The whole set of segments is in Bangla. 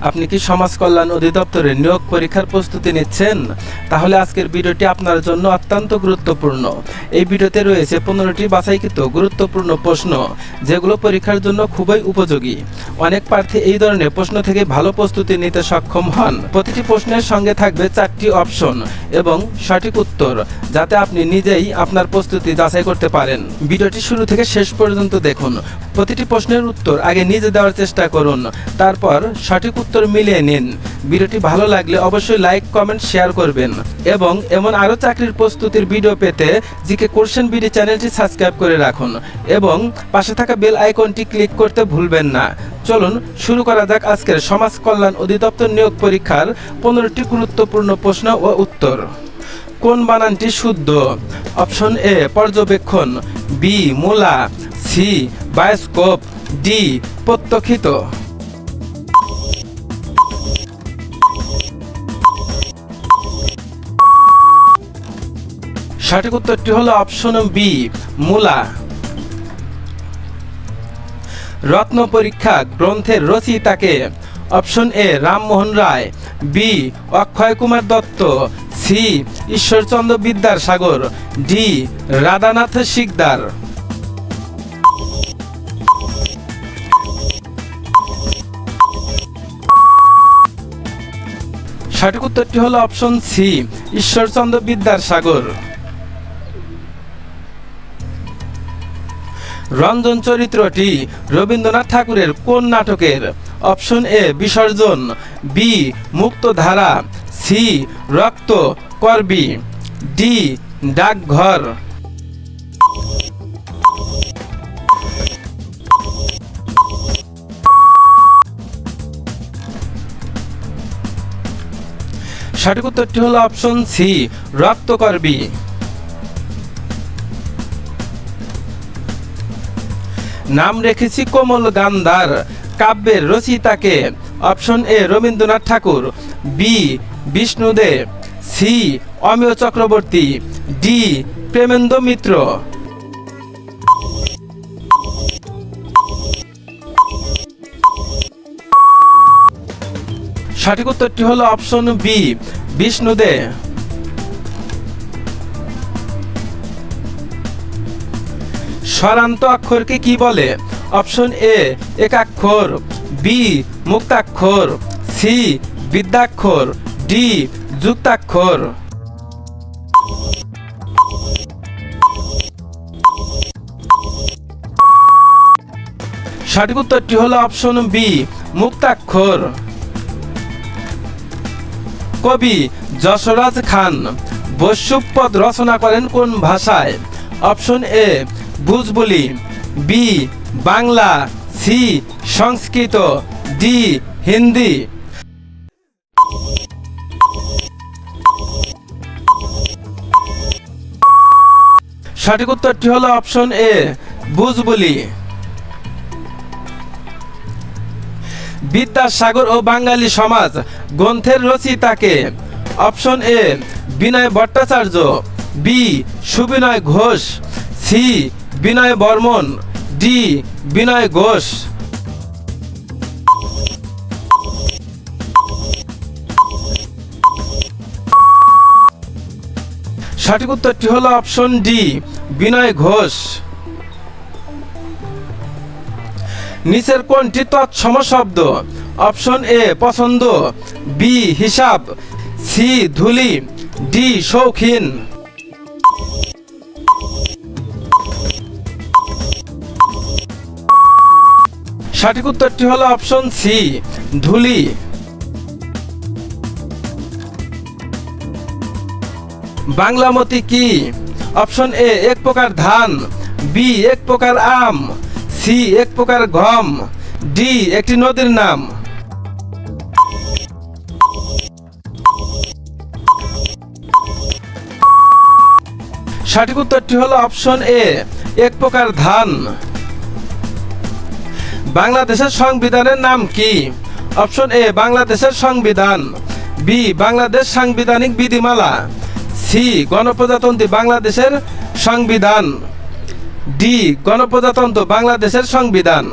আপনি কি সমাজ কল্যাণ অধিদপ্তরের নিয়োগ পরীক্ষার প্রস্তুতি নিচ্ছেন? তাহলে আজকের ভিডিওটি আপনার জন্য অত্যন্ত গুরুত্বপূর্ণ। এই ভিডিওতে রয়েছে 15টি বাছাইকৃত গুরুত্বপূর্ণ প্রশ্ন, যেগুলো পরীক্ষার জন্য খুবই উপযোগী। অনেক প্রার্থী এই ধরনের প্রশ্ন থেকে ভালো প্রস্তুতি নিতে সক্ষম হন। প্রতিটি প্রশ্নের সঙ্গে থাকবে 4টি অপশন এবং সঠিক উত্তর, যাতে আপনি নিজেই আপনার প্রস্তুতি যাচাই করতে পারেন। ভিডিওটি শুরু থেকে শেষ পর্যন্ত দেখুন। প্রতিটি প্রশ্নের উত্তর আগে নিজে দেওয়ার চেষ্টা করুন, তারপর সঠিক উত্তর মিলিয়ে নিন। ভিডিওটি ভালো লাগলে অবশ্যই লাইক, কমেন্ট, শেয়ার করবেন এবং এমন আরও চাকরির প্রস্তুতির ভিডিও পেতে জিকে কোশ্চেন বিডি চ্যানেলটি সাবস্ক্রাইব করে রাখুন এবং পাশে থাকা বেল আইকনটি ক্লিক করতে ভুলবেন না। চলুন শুরু করা যাক আজকের সমাজ কল্যাণ অধিদপ্তর নিয়োগ পরীক্ষার 15টি গুরুত্বপূর্ণ প্রশ্ন ও উত্তর। কোন বানানটি শুদ্ধ? অপশন এ পর্যবেক্ষণ, বি মূলা, সি বায়োস্কোপ, ডি প্রত্যক্ষিত। সঠিক উত্তরটি হলো অপশন বি মূলা। রত্ন পরীক্ষা গ্রন্থের রচয়িতাকে? Option A Rammohan Roy, B Akshay Kumar Dutta, C Ishwarchandra Vidyasagar, D Radhanath Sikdar. সঠিক উত্তরটি হলো অপশন সি ঈশ্বরচন্দ্র বিদ্যাসাগর। রঞ্জন চরিত্রটি রবীন্দ্রনাথ ঠাকুরের কোন নাটকের? অপশন এ বিসর্জন, বি মুক্তধারা, সি রক্ত করবি, ডি ডাকঘর। সঠিক উত্তরটি হলো অপশন সি রক্ত করবি। নাম রেখেছি কোমল গান্ধার কাব্যের রচয়িতাকে? Option A Rabindranath Thakur, B Bishnudeb, C Amiya Chakraborty, D Premendra Mitra. সঠিক উত্তরটি হলো অপশন বি বিষ্ণুদেব। স্বরান্ত অক্ষরকে কি বলে? অপশন এ একাক্ষর, বি মুক্তাক্ষর, সি বিদ্যাক্ষর, ডি যুক্তাক্ষর। সঠিক উত্তরটি হলো অপশন বি মুক্তাক্ষর। কবি যশোরাজ খান বৈশ্যপদ রচনা করেন কোন ভাষায়? Option A Bhojpuri, B Bangla, C Sanskrit, D Hindi. সঠিক উত্তরটি হলো অপশন এ ভোজপুরি। বিদ্যাসাগর ও বাঙালি সমাজ গ্রন্থের রচয়িতাকে? Option A Binoy Bhattacharya, B Subinoy Ghosh, C Binoy Barman, D Binoy Ghosh. সঠিক উত্তরটি হলো অপশন ডি বিনয় ঘোষ। নিচের কোনটি তৎসম শব্দ? অপশন এ পছন্দ, বি হিসাব, সি ধুলি, ডি শৌখিন। সঠিক উত্তরটি হলো অপশন সি ধুলি। বাংলামতি কি? অপশন এ এক প্রকার ধান, বি এক প্রকার আম, সি এক প্রকার গম, ডি একটি নদীর নাম। সঠিক উত্তরটি হলো অপশন এ এক প্রকার ধান। বাংলাদেশের সংবিধানের নাম কি? অপশন এ বাংলাদেশের সংবিধান, বি বাংলাদেশ সাংবিধানিক বিধিমালা, সি গণপ্রজাতন্ত্রী বাংলাদেশের সংবিধান, ডি গণপ্রজাতন্ত্র বাংলাদেশের সংবিধান।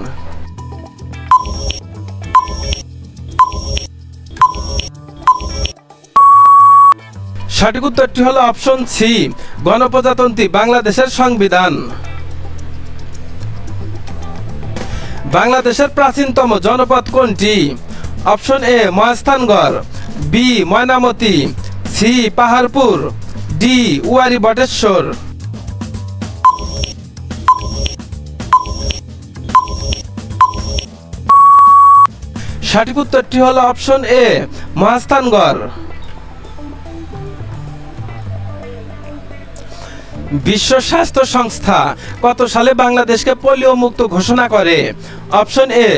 সঠিক উত্তরটি হলো অপশন সি, গণপ্রজাতন্ত্রী বাংলাদেশের সংবিধান। বাংলাদেশের প্রাচীনতম জনপদ কোনটি? Option A Mahasthangarh, B Mainamati, C Paharpur, D Wari Bateshwar. সঠিক উত্তরটি হলো অপশন এ মহাস্থানগড়। বিশ্ব স্বাস্থ্য সংস্থা কত সালে বাংলাদেশকে পোলিও মুক্ত ঘোষণা করে? অপশন এ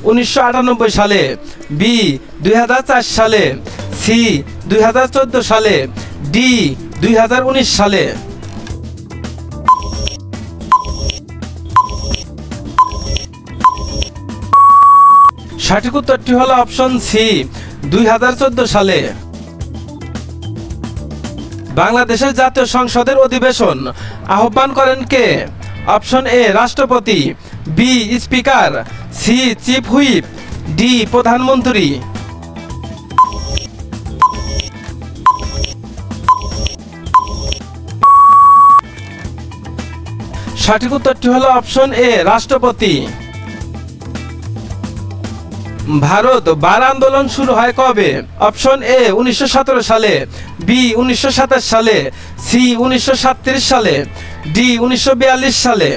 1998 সালে, বি 2004 সালে, সি 2014 সালে, ডি 2019 সালে। সঠিক উত্তরটি হলো অপশন সি 2014 সালে। বাংলাদেশের জাতীয় সংসদের অধিবেশন আহ্বান করেন কে? অপশন এ রাষ্ট্রপতি, B speaker, C chief whip, D প্রধানমন্ত্রী। সঠিক উত্তরটি হলো অপশন এ রাষ্ট্রপতি। ভারত বার আন্দোলন শুরু হয় কবে? অপশন এ 1917 সালে, বি 1927 সালে, সি 1937 সালে, ডি 1942 সালে।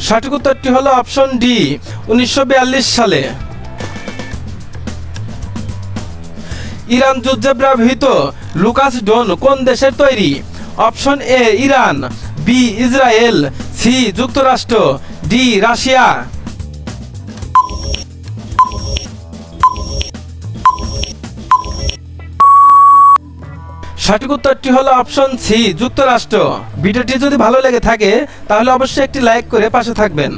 সঠিক উত্তরটি হলো অপশন ডি 1942 সালে। ইরান যুদ্ধে ব্যবহৃত লুকাস ড্রোন কোন দেশের তৈরি? Option A Iran, B Israel, C যুক্তরাষ্ট্র, ডি রাশিয়া। সঠিক উত্তরটি হলো অপশন সি যুক্তরাষ্ট্র। ভিডিওটি যদি ভালো লেগে থাকে তাহলে অবশ্যই একটি লাইক করে পাশে থাকবেন।